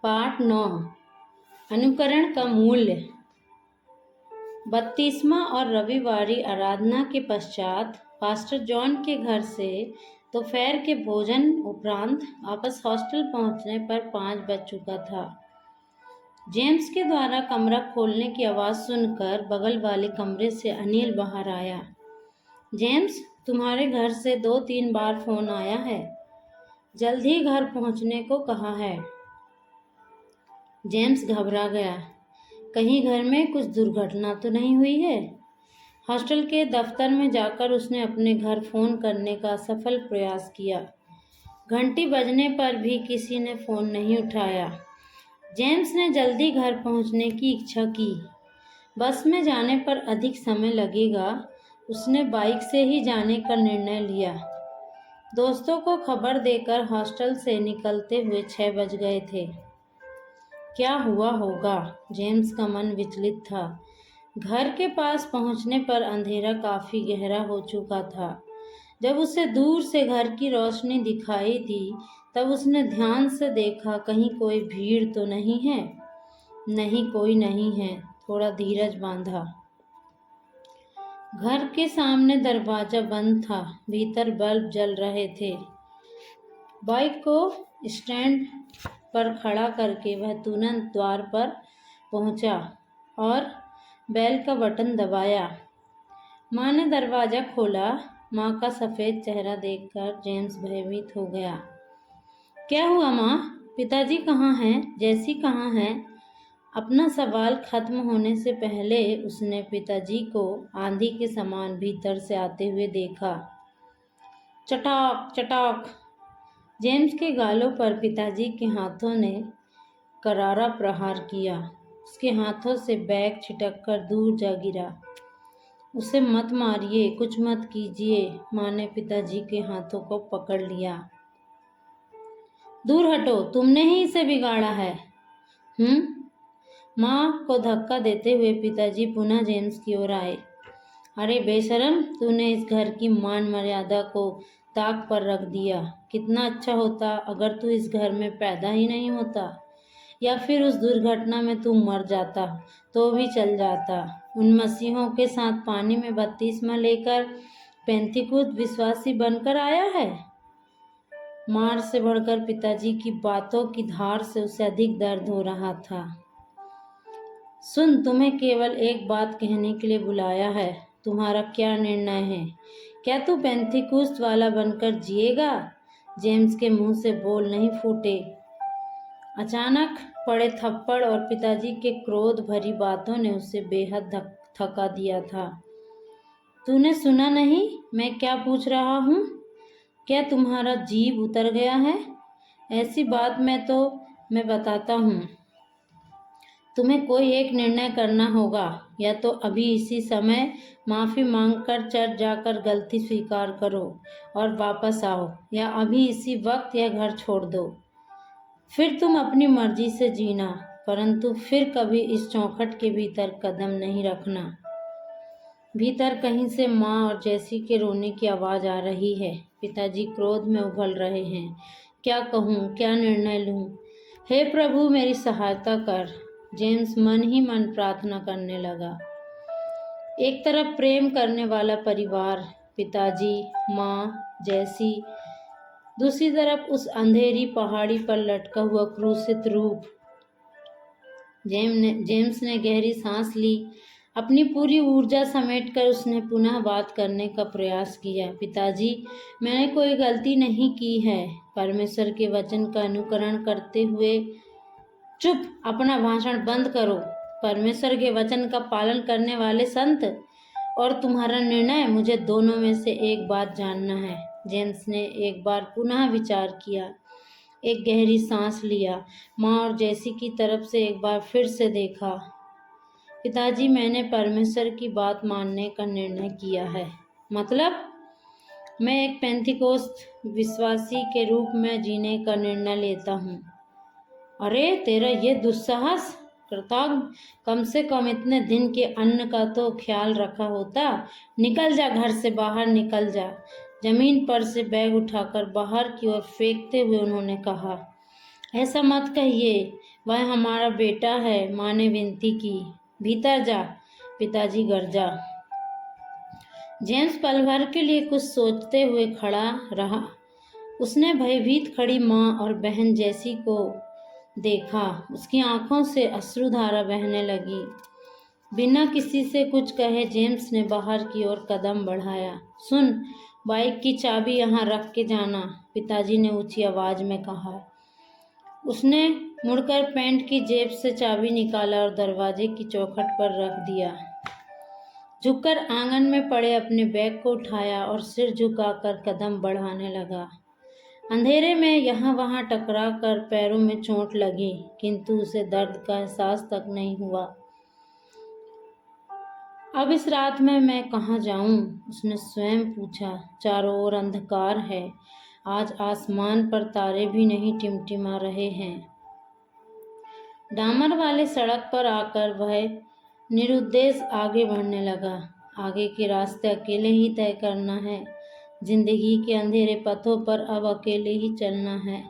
पाठ 9 अनुकरण का मूल्य। 32वां और रविवारी आराधना के पश्चात पास्टर जॉन के घर से दोपहर के भोजन उपरांत वापस हॉस्टल पहुंचने पर 5 बज चुका था। जेम्स के द्वारा कमरा खोलने की आवाज़ सुनकर बगल वाले कमरे से अनिल बाहर आया। जेम्स, तुम्हारे घर से 2-3 बार फ़ोन आया है, जल्द ही घर पहुंचने को कहा है। जेम्स घबरा गया। कहीं घर में कुछ दुर्घटना तो नहीं हुई है? हॉस्टल के दफ्तर में जाकर उसने अपने घर फ़ोन करने का सफल प्रयास किया। घंटी बजने पर भी किसी ने फ़ोन नहीं उठाया। जेम्स ने जल्दी घर पहुंचने की इच्छा की। बस में जाने पर अधिक समय लगेगा, उसने बाइक से ही जाने का निर्णय लिया। दोस्तों को खबर देकर हॉस्टल से निकलते हुए 6 बज गए थे। क्या हुआ होगा? जेम्स का मन विचलित था। घर के पास पहुंचने पर अंधेरा काफ़ी गहरा हो चुका था। जब उसे दूर से घर की रोशनी दिखाई दी, तब उसने ध्यान से देखा, कहीं कोई भीड़ तो नहीं है। नहीं, कोई नहीं है। थोड़ा धीरज बांधा। घर के सामने दरवाज़ा बंद था, भीतर बल्ब जल रहे थे। बाइक को स्टैंड पर खड़ा करके वह तुरंत द्वार पर पहुंचा और बेल का बटन दबाया। माँ ने दरवाज़ा खोला। माँ का सफ़ेद चेहरा देखकर जेम्स भयभीत हो गया। क्या हुआ माँ? पिताजी कहाँ हैं? जैसी कहाँ हैं? अपना सवाल खत्म होने से पहले उसने पिताजी को आंधी के समान भीतर से आते हुए देखा। चटाक चटाक। जेम्स के गालों पर पिताजी के हाथों ने करारा प्रहार किया। उसके हाथों से बैग छिटक कर दूर जा गिरा। उसे मत मारिए, कुछ मत कीजिए। माँ ने पिताजी के हाथों को पकड़ लिया। दूर हटो, तुमने ही इसे बिगाड़ा है। माँ को धक्का देते हुए पिताजी पुनः जेम्स की ओर आए। अरे बेशरम, तूने इस घर की मान मर्यादा को ताक पर रख दिया। कितना अच्छा होता अगर तू इस घर में पैदा ही नहीं होता, या फिर उस दुर्घटना में तू मर जाता तो भी चल जाता। उन मसीहों के साथ पानी में बपतिस्मा लेकर पेंतीकुस्त विश्वासी बनकर आया है। मार से बढ़कर पिताजी की बातों की धार से उसे अधिक दर्द हो रहा था। सुन, तुम्हें केवल एक बात कहने के लिए बुलाया है। तुम्हारा क्या निर्णय है? क्या तू पेंतीकुस्त वाला बनकर जिएगा? जेम्स के मुंह से बोल नहीं फूटे। अचानक पड़े थप्पड़ और पिताजी के क्रोध भरी बातों ने उसे बेहद थका दिया था। तूने सुना नहीं मैं क्या पूछ रहा हूँ? क्या तुम्हारा जीभ उतर गया है? ऐसी बात मैं बताता हूँ। तुम्हें कोई एक निर्णय करना होगा। या तो अभी इसी समय माफ़ी मांगकर चर्च जाकर गलती स्वीकार करो और वापस आओ, या अभी इसी वक्त यह घर छोड़ दो। फिर तुम अपनी मर्जी से जीना, परंतु फिर कभी इस चौखट के भीतर कदम नहीं रखना। भीतर कहीं से माँ और जैसी के रोने की आवाज़ आ रही है। पिताजी क्रोध में उबल रहे हैं। क्या कहूँ, क्या निर्णय लूँ? हे प्रभु, मेरी सहायता कर। जेम्स मन ही मन प्रार्थना करने लगा। एक तरफ प्रेम करने वाला परिवार, पिताजी, माँ, जैसी, दूसरी तरफ उस अंधेरी पहाड़ी पर लटका हुआ क्रूसित रूप। जेम्स ने गहरी सांस ली। अपनी पूरी ऊर्जा समेटकर उसने पुनः बात करने का प्रयास किया। पिताजी, मैंने कोई गलती नहीं की है। परमेश्वर के वचन का अनुकरण करते हुए चुप, अपना भाषण बंद करो। परमेश्वर के वचन का पालन करने वाले संत और तुम्हारा निर्णय, मुझे दोनों में से एक बात जानना है। जेम्स ने एक बार पुनः विचार किया, एक गहरी सांस लिया, माँ और जैसी की तरफ से एक बार फिर से देखा। पिताजी, मैंने परमेश्वर की बात मानने का निर्णय किया है। मतलब? मैं एक पेंतीकोस्त विश्वासी के रूप में जीने का निर्णय लेता हूँ। अरे, तेरा ये दुस्साहस! कृतज्ञ, कम से कम इतने दिन के अन्न का तो ख्याल रखा होता। निकल जा, घर से बाहर निकल जा। जमीन पर से बैग उठाकर बाहर की ओर फेंकते हुए उन्होंने कहा। ऐसा मत कहिए, वह हमारा बेटा है, माँ ने विनती की। भीतर जा, पिताजी गरजा। जेम्स पल भर के लिए कुछ सोचते हुए खड़ा रहा। उसने भयभीत खड़ी माँ और बहन जैसी को देखा। उसकी आंखों से अश्रुधारा बहने लगी। बिना किसी से कुछ कहे जेम्स ने बाहर की ओर कदम बढ़ाया। सुन, बाइक की चाबी यहाँ रख के जाना, पिताजी ने ऊंची आवाज में कहा। उसने मुड़कर पैंट की जेब से चाबी निकाला और दरवाजे की चौखट पर रख दिया। झुककर आंगन में पड़े अपने बैग को उठाया और सिर झुकाकर कदम बढ़ाने लगा। अंधेरे में यहाँ वहाँ टकरा कर पैरों में चोट लगी, किंतु उसे दर्द का एहसास तक नहीं हुआ। अब इस रात में मैं कहाँ जाऊं? उसने स्वयं पूछा। चारों ओर अंधकार है। आज आसमान पर तारे भी नहीं टिमटिमा रहे हैं। डामर वाले सड़क पर आकर वह निरुद्देश आगे बढ़ने लगा। आगे के रास्ते अकेले ही तय करना है। जिंदगी के अंधेरे पथों पर अब अकेले ही चलना है।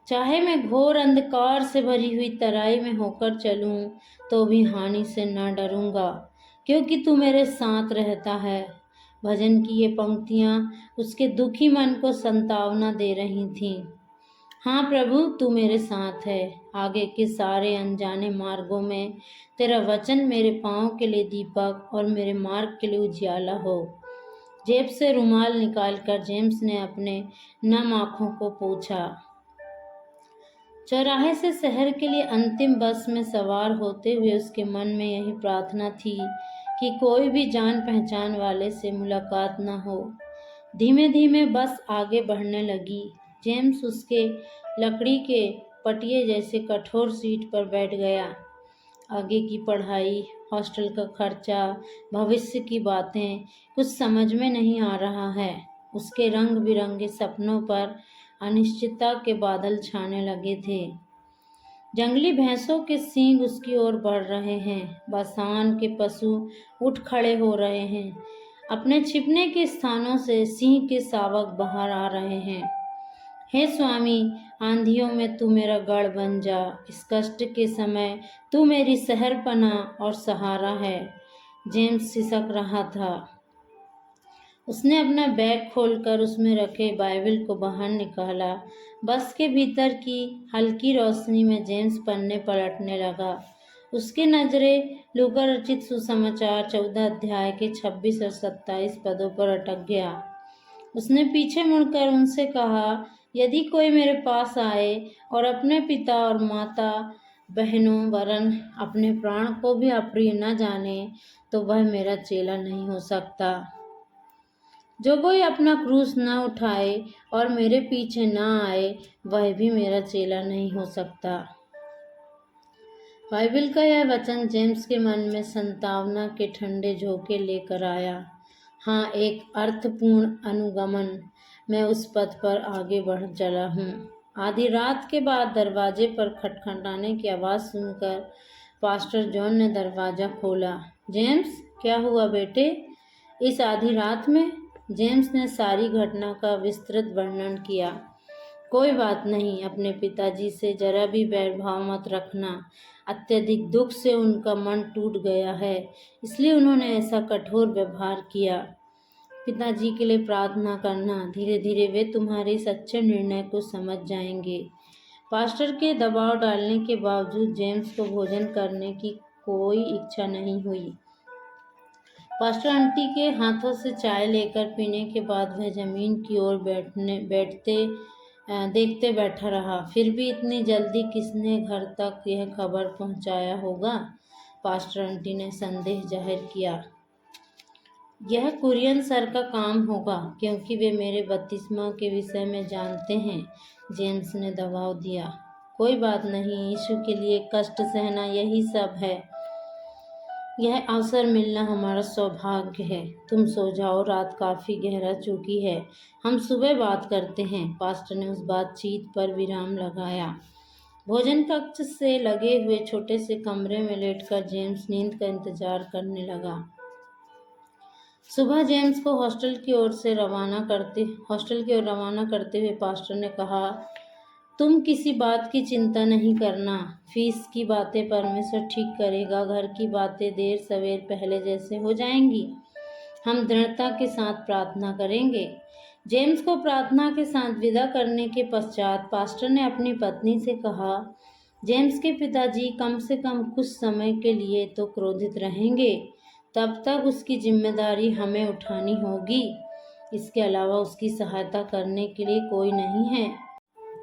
चाहे मैं घोर अंधकार से भरी हुई तराई में होकर चलूं, तो भी हानि से न डरूंगा, क्योंकि तू मेरे साथ रहता है। भजन की ये पंक्तियां उसके दुखी मन को संतावना दे रही थीं। हाँ प्रभु, तू मेरे साथ है। आगे के सारे अनजाने मार्गों में तेरा वचन मेरे पाँव के लिए दीपक और मेरे मार्ग के लिए उजियाला हो। जेब से रुमाल निकालकर जेम्स ने अपने नम आँखों को पोंछा। चौराहे से शहर के लिए अंतिम बस में सवार होते हुए उसके मन में यही प्रार्थना थी कि कोई भी जान पहचान वाले से मुलाकात न हो। धीमे धीमे बस आगे बढ़ने लगी। जेम्स उसके लकड़ी के पटिये जैसे कठोर सीट पर बैठ गया। आगे की पढ़ाई, हॉस्टल का खर्चा, भविष्य की बातें कुछ समझ में नहीं आ रहा है। उसके रंग बिरंगे सपनों पर अनिश्चितता के बादल छाने लगे थे। जंगली भैंसों के सींग उसकी ओर बढ़ रहे हैं। बसान के पशु उठ खड़े हो रहे हैं। अपने छिपने के स्थानों से सिंह के शावक बाहर आ रहे हैं। हे स्वामी, आंधियों में तू मेरा गढ़ बन जा। इस कष्ट के समय तू मेरी सहरपनाह और सहारा है। जेम्स सिसक रहा था। उसने अपना बैग खोलकर उसमें रखे बाइबल को बाहर निकाला। बस के भीतर की हल्की रोशनी में जेम्स पन्ने पलटने लगा। उसकी नजरें लूका रचित सुसमाचार 14 अध्याय के 26 और 27 पदों पर अटक गया। उसने पीछे मुड़कर उनसे कहा, यदि कोई मेरे पास आए और अपने पिता और माता बहनों वरन अपने प्राण को भी अप्रिय न जाने, तो वह मेरा चेला नहीं हो सकता। जो कोई अपना क्रूस न उठाए और मेरे पीछे न आए, वह भी मेरा चेला नहीं हो सकता। बाइबल का यह वचन जेम्स के मन में संतावना के ठंडे झोंके लेकर आया। हाँ, एक अर्थपूर्ण अनुगमन। मैं उस पथ पर आगे बढ़ चला हूँ। आधी रात के बाद दरवाजे पर खटखटाने की आवाज़ सुनकर पास्टर जॉन ने दरवाज़ा खोला। जेम्स, क्या हुआ बेटे, इस आधी रात में? जेम्स ने सारी घटना का विस्तृत वर्णन किया। कोई बात नहीं, अपने पिताजी से जरा भी बैरभाव मत रखना। अत्यधिक दुख से उनका मन टूट गया है, इसलिए उन्होंने ऐसा कठोर व्यवहार किया। पिताजी के लिए प्रार्थना करना। धीरे धीरे वे तुम्हारे इस अच्छे निर्णय को समझ जाएंगे। पास्टर के दबाव डालने के बावजूद जेम्स को भोजन करने की कोई इच्छा नहीं हुई। पास्टर आंटी के हाथों से चाय लेकर पीने के बाद वह जमीन की ओर देखते बैठा रहा। फिर भी इतनी जल्दी किसने घर तक यह खबर पहुंचाया होगा? पास्टर आंटी ने संदेह जाहिर किया। यह कुरियन सर का काम होगा, क्योंकि वे मेरे बपतिस्मा के विषय में जानते हैं। जेम्स ने दबाव दिया। कोई बात नहीं, यीशु के लिए कष्ट सहना यही सब है। यह अवसर मिलना हमारा सौभाग्य है। तुम सो जाओ, रात काफ़ी गहरा चुकी है। हम सुबह बात करते हैं। पास्टर ने उस बातचीत पर विराम लगाया। भोजन कक्ष से लगे हुए छोटे से कमरे में लेटकर जेम्स नींद का इंतजार करने लगा। सुबह जेम्स को हॉस्टल की ओर रवाना करते हुए पास्टर ने कहा, तुम किसी बात की चिंता नहीं करना। फीस की बातें परमेश्वर ठीक करेगा। घर की बातें देर सवेर पहले जैसे हो जाएंगी। हम दृढ़ता के साथ प्रार्थना करेंगे। जेम्स को प्रार्थना के साथ विदा करने के पश्चात पास्टर ने अपनी पत्नी से कहा, जेम्स के पिताजी कम से कम कुछ समय के लिए तो क्रोधित रहेंगे। तब तक उसकी जिम्मेदारी हमें उठानी होगी। इसके अलावा उसकी सहायता करने के लिए कोई नहीं है।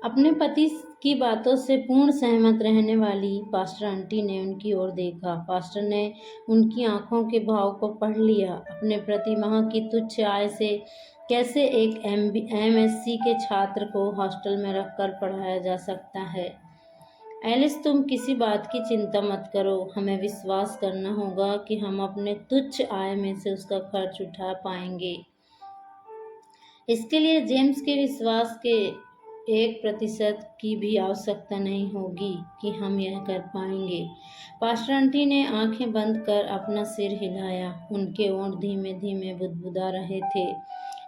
अपने पति की बातों से पूर्ण सहमत रहने वाली पास्टर आंटी ने उनकी ओर देखा। पास्टर ने उनकी आंखों के भाव को पढ़ लिया। अपने प्रति माह की तुच्छ आय से कैसे एक MSc के छात्र को हॉस्टल में रखकर पढ़ाया जा सकता है। एलिस, तुम किसी बात की चिंता मत करो। हमें विश्वास करना होगा कि हम अपने तुच्छ आय में से उसका खर्च उठा पाएंगे। इसके लिए जेम्स के विश्वास के 1% की भी आवश्यकता नहीं होगी कि हम यह कर पाएंगे। पास्टर आंटी ने आंखें बंद कर अपना सिर हिलाया। उनके ओंठ धीमे धीमे बुदबुदा रहे थे।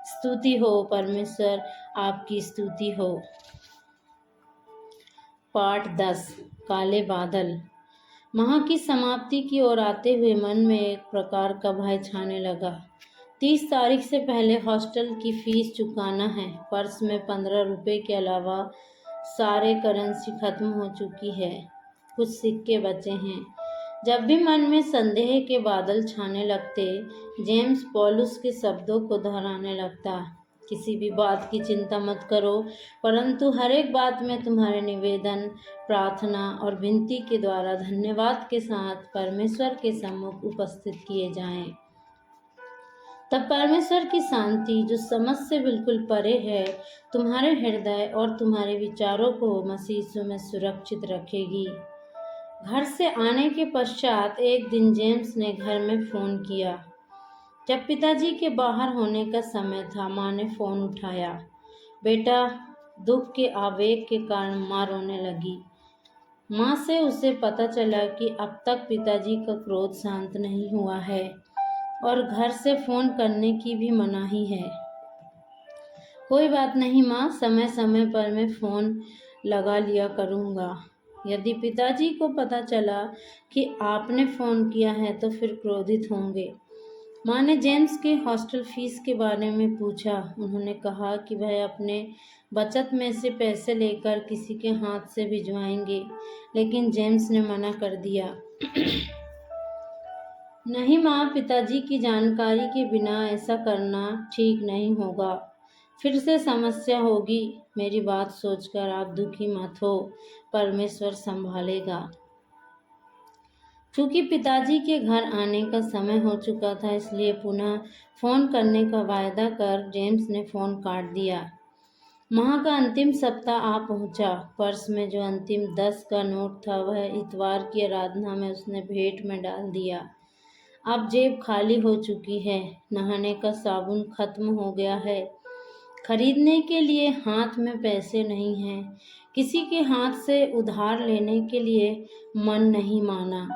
स्तुति हो परमेश्वर, आपकी स्तुति हो। पाठ 10। काले बादल। माह की समाप्ति की ओर आते हुए मन में एक प्रकार का भय छाने लगा। 30 तारीख से पहले हॉस्टल की फीस चुकाना है। पर्स में 15 रुपये के अलावा सारे करेंसी खत्म हो चुकी है। कुछ सिक्के बचे हैं। जब भी मन में संदेह के बादल छाने लगते, जेम्स पौलुस के शब्दों को दोहराने लगता, किसी भी बात की चिंता मत करो, परंतु हर एक बात में तुम्हारे निवेदन, प्रार्थना और विनती के द्वारा धन्यवाद के साथ परमेश्वर के सम्मुख उपस्थित किए जाएं। तब परमेश्वर की शांति, जो समझ से बिल्कुल परे है, तुम्हारे हृदय और तुम्हारे विचारों को मसीह यीशु में सुरक्षित रखेगी। घर से आने के पश्चात एक दिन जेम्स ने घर में फ़ोन किया। जब पिताजी के बाहर होने का समय था, माँ ने फ़ोन उठाया। बेटा, दुख के आवेग के कारण माँ रोने लगी। माँ से उसे पता चला कि अब तक पिताजी का क्रोध शांत नहीं हुआ है और घर से फ़ोन करने की भी मनाही है। कोई बात नहीं माँ, समय समय पर मैं फ़ोन लगा लिया करूँगा। यदि पिताजी को पता चला कि आपने फ़ोन किया है तो फिर क्रोधित होंगे। माँ ने जेम्स के हॉस्टल फीस के बारे में पूछा। उन्होंने कहा कि वह अपने बचत में से पैसे लेकर किसी के हाथ से भिजवाएंगे, लेकिन जेम्स ने मना कर दिया। नहीं माँ, पिताजी की जानकारी के बिना ऐसा करना ठीक नहीं होगा। फिर से समस्या होगी। मेरी बात सोचकर आप दुखी मत हो, परमेश्वर संभालेगा। चूँकि पिताजी के घर आने का समय हो चुका था, इसलिए पुनः फ़ोन करने का वायदा कर जेम्स ने फ़ोन काट दिया। माह का अंतिम सप्ताह आ पहुंचा। पर्स में जो अंतिम 10 का नोट था, वह इतवार की आराधना में उसने भेंट में डाल दिया। अब जेब खाली हो चुकी है। नहाने का साबुन खत्म हो गया है। खरीदने के लिए हाथ में पैसे नहीं हैं। किसी के हाथ से उधार लेने के लिए मन नहीं माना।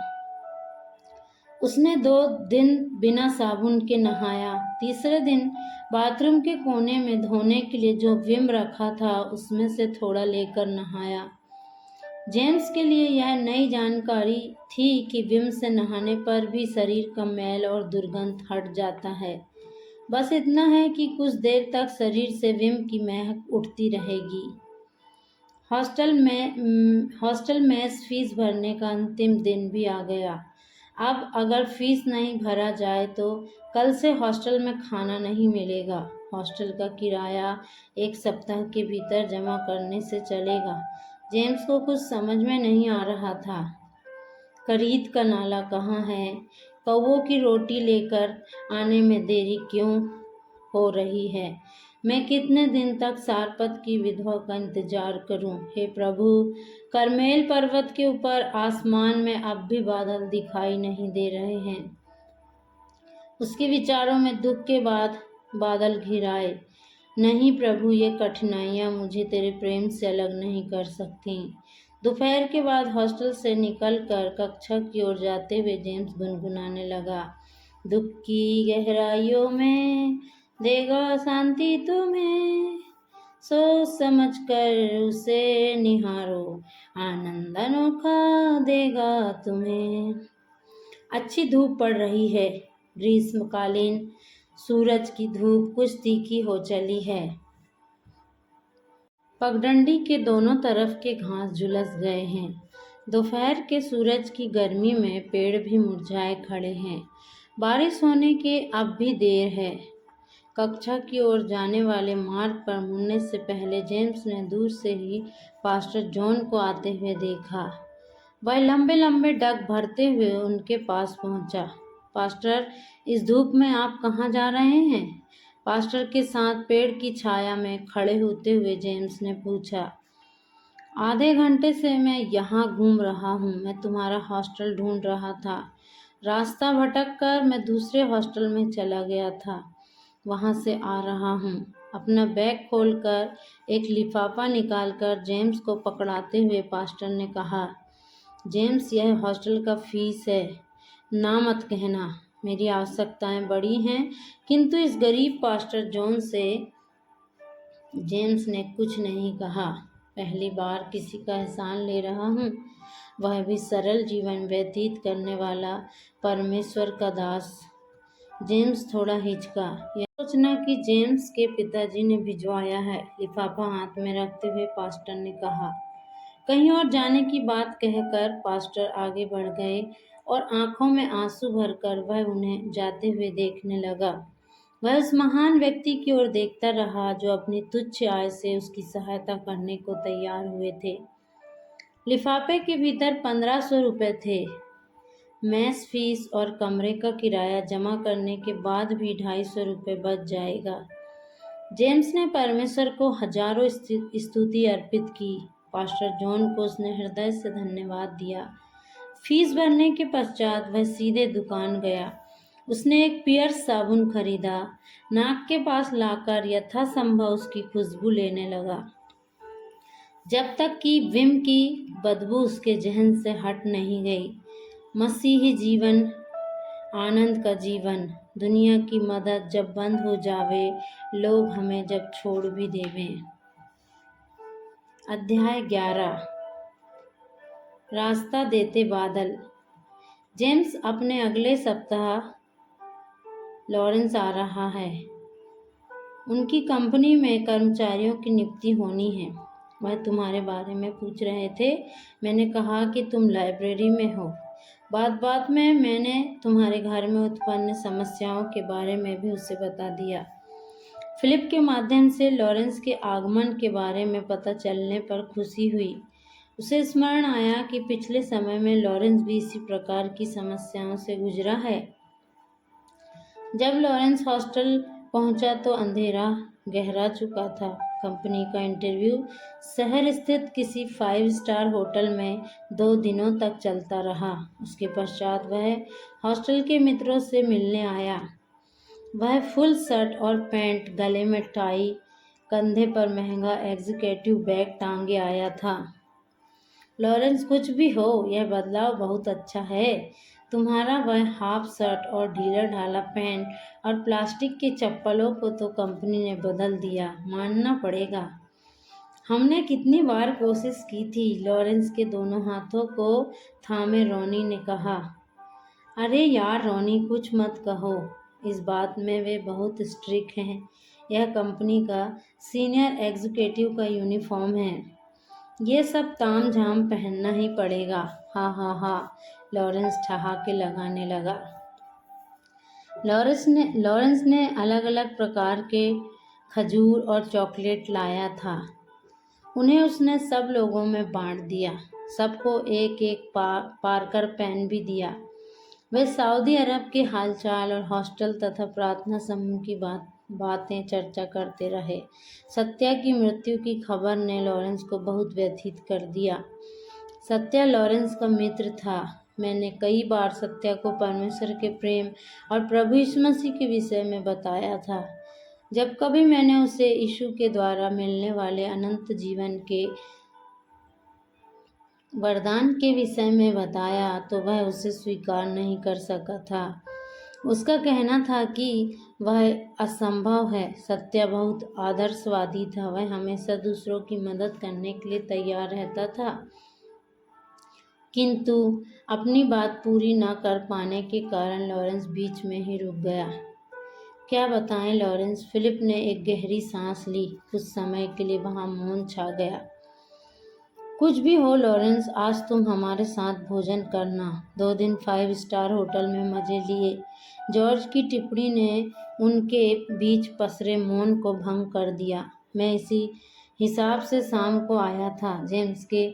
उसने 2 दिन बिना साबुन के नहाया। तीसरे दिन बाथरूम के कोने में धोने के लिए जो विम रखा था, उसमें से थोड़ा लेकर नहाया। जेम्स के लिए यह नई जानकारी थी कि विम से नहाने पर भी शरीर का मैल और दुर्गंध हट जाता है। बस इतना है कि कुछ देर तक शरीर से विम की महक उठती रहेगी। हॉस्टल मेस फीस भरने का अंतिम दिन भी आ गया। अब अगर फीस नहीं भरा जाए तो कल से हॉस्टल में खाना नहीं मिलेगा। हॉस्टल का किराया 1 सप्ताह के भीतर जमा करने से चलेगा। जेम्स को कुछ समझ में नहीं आ रहा था। खरीद का नाला कहाँ है? कौवों की रोटी लेकर आने में देरी क्यों हो रही है? मैं कितने दिन तक सारपत की विधवा का इंतजार करूं? हे प्रभु, करमेल पर्वत के ऊपर आसमान में अब भी बादल दिखाई नहीं दे रहे हैं। उसके विचारों में दुख के बाद बादल घिराए। नहीं प्रभु, ये कठिनाइयाँ मुझे तेरे प्रेम से अलग नहीं कर सकती। दोपहर के बाद हॉस्टल से निकलकर कक्षा की ओर जाते हुए जेम्स गुनगुनाने लगा। दुख की गहराइयों में देगा शांति तुम्हें, सोच समझ कर उसे निहारो, आनंद अनोखा देगा तुम्हें। अच्छी धूप पड़ रही है। ग्रीष्मकालीन सूरज की धूप कुछ तीखी हो चली है। पगडंडी के दोनों तरफ के घास झुलस गए हैं। दोपहर के सूरज की गर्मी में पेड़ भी मुरझाए खड़े हैं। बारिश होने के अब भी देर है। कक्षा की ओर जाने वाले मार्ग पर मुड़ने से पहले जेम्स ने दूर से ही पास्टर जॉन को आते हुए देखा। वह लंबे लंबे डग भरते हुए उनके पास पहुंचा। पास्टर, इस धूप में आप कहाँ जा रहे हैं? पास्टर के साथ पेड़ की छाया में खड़े होते हुए जेम्स ने पूछा। आधे घंटे से मैं यहाँ घूम रहा हूँ। मैं तुम्हारा हॉस्टल ढूंढ रहा था। रास्ता भटक कर मैं दूसरे हॉस्टल में चला गया था। वहाँ से आ रहा हूँ। अपना बैग खोलकर एक लिफाफा निकालकर जेम्स को पकड़ाते हुए पास्टर ने कहा, जेम्स, यह हॉस्टल का फीस है। ना मत कहना। मेरी आवश्यकताएं बड़ी हैं, किंतु इस गरीब पास्टर जॉन से जेम्स ने कुछ नहीं कहा। पहली बार किसी का एहसान ले रहा हूँ, वह भी सरल जीवन व्यतीत करने वाला परमेश्वर का दास। जेम्स थोड़ा हिचका। यह सोचना कि जेम्स के पिताजी ने भिजवाया है। लिफाफा हाथ में रखते हुए पास्टर ने कहा। कहीं और जाने की बात कहकर पास्टर आगे बढ़ गए और आंखों में आंसू भरकर वह उन्हें जाते हुए देखने लगा। वह उस महान व्यक्ति की ओर देखता रहा जो अपनी तुच्छ आय से उसकी सहायता करने को तैयार हुए थे। लिफाफे के भीतर 1500 रुपये थे। मैस फीस और कमरे का किराया जमा करने के बाद भी 250 रुपये बच जाएगा। जेम्स ने परमेश्वर को हजारों स्तुति अर्पित की। पास्टर जॉन को उसने हृदय से धन्यवाद दिया। फीस भरने के पश्चात वह सीधे दुकान गया। उसने एक पियर्स साबुन खरीदा। नाक के पास लाकर यथासंभव उसकी खुशबू लेने लगा, जब तक कि विम की बदबू उसके जहन से हट नहीं गई। मसीही जीवन, आनंद का जीवन। दुनिया की मदद जब बंद हो जावे, लोग हमें जब छोड़ भी देवें। अध्याय 11। रास्ता देते बादल। जेम्स, अपने अगले सप्ताह लॉरेंस आ रहा है। उनकी कंपनी में कर्मचारियों की नियुक्ति होनी है। वह तुम्हारे बारे में पूछ रहे थे। मैंने कहा कि तुम लाइब्रेरी में हो। बात बात में मैंने तुम्हारे घर में उत्पन्न समस्याओं के बारे में भी उसे बता दिया। फिलिप के माध्यम से लॉरेंस के आगमन के बारे में पता चलने पर खुशी हुई। उसे स्मरण आया कि पिछले समय में लॉरेंस भी इसी प्रकार की समस्याओं से गुजरा है। जब लॉरेंस हॉस्टल पहुंचा तो अंधेरा गहरा चुका था। कंपनी का इंटरव्यू शहर स्थित किसी 5 स्टार होटल में 2 दिनों तक चलता रहा। उसके पश्चात वह हॉस्टल के मित्रों से मिलने आया। वह फुल शर्ट और पैंट, गले में टाई, कंधे पर महंगा एग्जीक्यूटिव बैग टांगे आया था। लॉरेंस, कुछ भी हो, यह बदलाव बहुत अच्छा है। तुम्हारा वह हाफ शर्ट और ढीला ढाला पैंट और प्लास्टिक के चप्पलों को तो कंपनी ने बदल दिया, मानना पड़ेगा। हमने कितनी बार कोशिश की थी। लॉरेंस के दोनों हाथों को थामे रोनी ने कहा। अरे यार रोनी, कुछ मत कहो। इस बात में वे बहुत स्ट्रिक्ट हैं। यह कंपनी का सीनियर एग्जीक्यूटिव का यूनिफॉर्म है। ये सब ताम झाम पहनना ही पड़ेगा। हाँ हाँ हाँ, लॉरेंस ठहाके लगाने लगा। लॉरेंस ने अलग अलग प्रकार के खजूर और चॉकलेट लाया था। उन्हें उसने सब लोगों में बांट दिया। सबको एक एक पार्कर पेन भी दिया। वे सऊदी अरब के हालचाल और हॉस्टल तथा प्रार्थना समूह की बातें चर्चा करते रहे। सत्या की मृत्यु की खबर ने लॉरेंस को बहुत व्यथित कर दिया। सत्या लॉरेंस का मित्र था। मैंने कई बार सत्या को परमेश्वर के प्रेम और प्रभु यीशु मसीह के विषय में बताया था। जब कभी मैंने उसे यीशु के द्वारा मिलने वाले अनंत जीवन के वरदान के विषय में बताया तो वह उसे स्वीकार नहीं कर सका था। उसका कहना था कि वह असंभव है। सत्या बहुत आदर्शवादी था। वह हमेशा दूसरों की मदद करने के लिए तैयार रहता था, किंतु अपनी बात पूरी न कर पाने के कारण लॉरेंस बीच में ही रुक गया। क्या बताएं लॉरेंस, फिलिप ने एक गहरी सांस ली। कुछ समय के लिए वहां मौन छा गया। कुछ भी हो लॉरेंस, आज तुम हमारे साथ भोजन करना। 2 दिन 5 स्टार होटल में मजे लिए। जॉर्ज की टिप्पणी ने उनके बीच पसरे मौन को भंग कर दिया। मैं इसी हिसाब से शाम को आया था। जेम्स के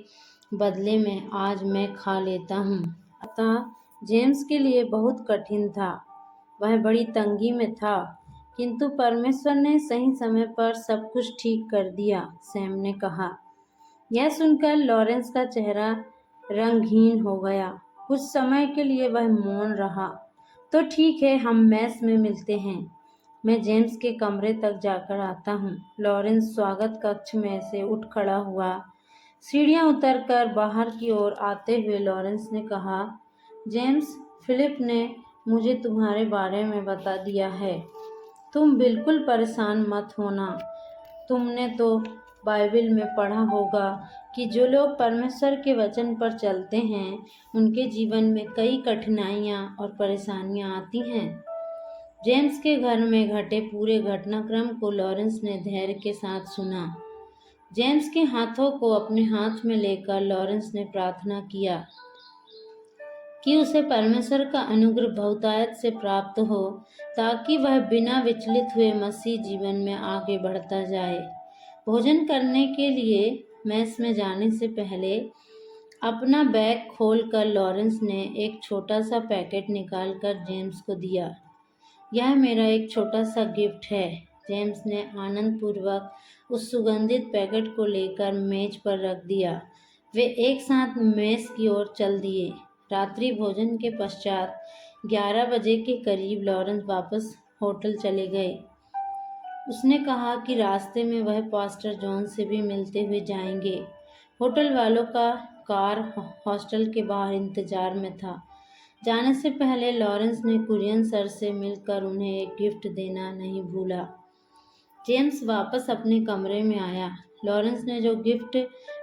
बदले में आज मैं खा लेता हूँ। अतः जेम्स के लिए बहुत कठिन था। वह बड़ी तंगी में था, किंतु परमेश्वर ने सही समय पर सब कुछ ठीक कर दिया, सैम ने कहा। यह सुनकर लॉरेंस का चेहरा रंगहीन हो गया। कुछ समय के लिए वह मौन रहा। तो ठीक है, हम मेस में मिलते हैं। मैं जेम्स के कमरे तक जाकर आता हूँ। लॉरेंस स्वागत कक्ष में से उठ खड़ा हुआ। सीढ़ियाँ उतरकर बाहर की ओर आते हुए लॉरेंस ने कहा, जेम्स, फिलिप ने मुझे तुम्हारे बारे में बता दिया है। तुम बिल्कुल परेशान मत होना। तुमने तो बाइबल में पढ़ा होगा कि जो लोग परमेश्वर के वचन पर चलते हैं उनके जीवन में कई कठिनाइयाँ और परेशानियाँ आती हैं। जेम्स के घर में घटे पूरे घटनाक्रम को लॉरेंस ने धैर्य के साथ सुना। जेम्स के हाथों को अपने हाथ में लेकर लॉरेंस ने प्रार्थना किया कि उसे परमेश्वर का अनुग्रह बहुतायत से प्राप्त हो, ताकि वह बिना विचलित हुए मसीह जीवन में आगे बढ़ता जाए। भोजन करने के लिए मेस में जाने से पहले अपना बैग खोलकर लॉरेंस ने एक छोटा सा पैकेट निकालकर जेम्स को दिया। यह मेरा एक छोटा सा गिफ्ट है। जेम्स ने आनंदपूर्वक उस सुगंधित पैकेट को लेकर मेज पर रख दिया। वे एक साथ मेस की ओर चल दिए। रात्रि भोजन के पश्चात 11 बजे के करीब लॉरेंस वापस होटल चले गए। उसने कहा कि रास्ते में वह पास्टर जॉन से भी मिलते हुए जाएंगे। होटल वालों का कार हॉस्टल के बाहर इंतजार में था। जाने से पहले लॉरेंस ने कुरियन सर से मिलकर उन्हें एक गिफ्ट देना नहीं भूला। जेम्स वापस अपने कमरे में आया। लॉरेंस ने जो गिफ्ट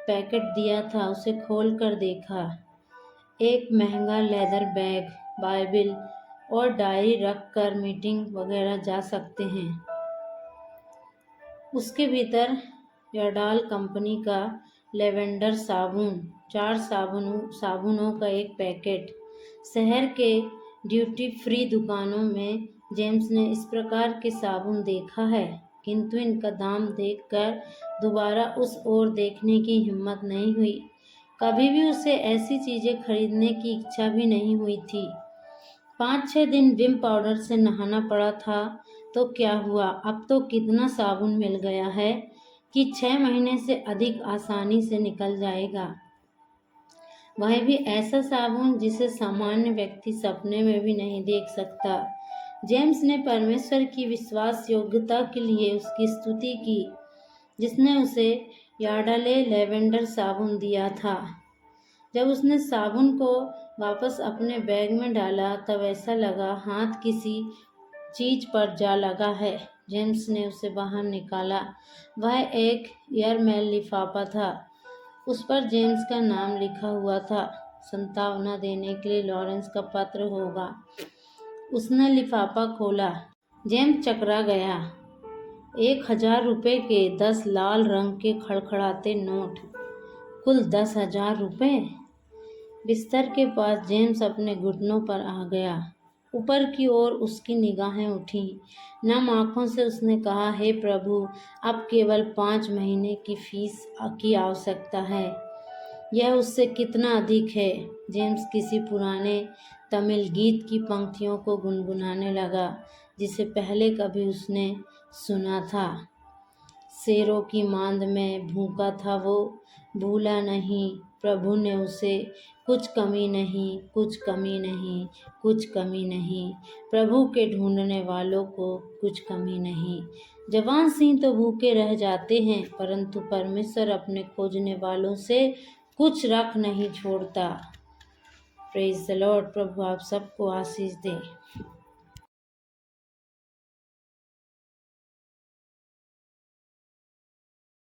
पैकेट दिया था उसे खोलकर देखा। एक महंगा लेदर बैग, बाइबल और डायरी रखकर मीटिंग वगैरह जा सकते हैं। उसके भीतर यार्डल कंपनी का लेवेंडर साबुन, 4 साबुनों का एक पैकेट। शहर के ड्यूटी फ्री दुकानों में जेम्स ने इस प्रकार के साबुन देखा है, किंतु इनका दाम देखकर दोबारा उस ओर देखने की हिम्मत नहीं हुई। कभी भी उसे ऐसी चीज़ें खरीदने की इच्छा भी नहीं हुई थी। 5-6 दिन विम पाउडर से नहाना पड़ा था तो क्या हुआ, अब तो कितना साबुन मिल गया है कि 6 महीने से अधिक आसानी से निकल जाएगा। वह भी ऐसा साबुन जिसे सामान्य व्यक्ति सपने में भी नहीं देख सकता। जेम्स ने परमेश्वर की विश्वास योग्यता के लिए उसकी स्तुति की, जिसने उसे यार्डले लेवेंडर साबुन दिया था। जब उसने साबुन को वापस अपने बैग में डाला तब ऐसा लगा हाथ किसी चीज पर जा लगा है। जेम्स ने उसे बाहर निकाला। वह एक एयरमेल लिफाफा था। उस पर जेम्स का नाम लिखा हुआ था। संतावना देने के लिए लॉरेंस का पत्र होगा। उसने लिफाफा खोला। जेम्स चकरा गया। 1000 रुपये के 10 लाल रंग के खड़खड़ाते नोट। कुल 10,000 रुपये। बिस्तर के पास जेम्स अपने घुटनों पर आ गया। ऊपर की ओर उसकी निगाहें उठीं। नम आँखों से उसने कहा, हे प्रभु, अब केवल 5 महीने की फीस की आवश्यकता है। यह उससे कितना अधिक है। जेम्स किसी पुराने तमिल गीत की पंक्तियों को गुनगुनाने लगा, जिसे पहले कभी उसने सुना था। शेरों की मांद में भूखा था वो, भूला नहीं प्रभु ने उसे। कुछ कमी नहीं, कुछ कमी नहीं, कुछ कमी नहीं। प्रभु के ढूंढने वालों को कुछ कमी नहीं। जवान सिंह तो भूखे रह जाते हैं, परंतु परमेश्वर अपने खोजने वालों से कुछ रख नहीं छोड़ता। Praise the Lord. प्रभु आप सबको आशीष दे।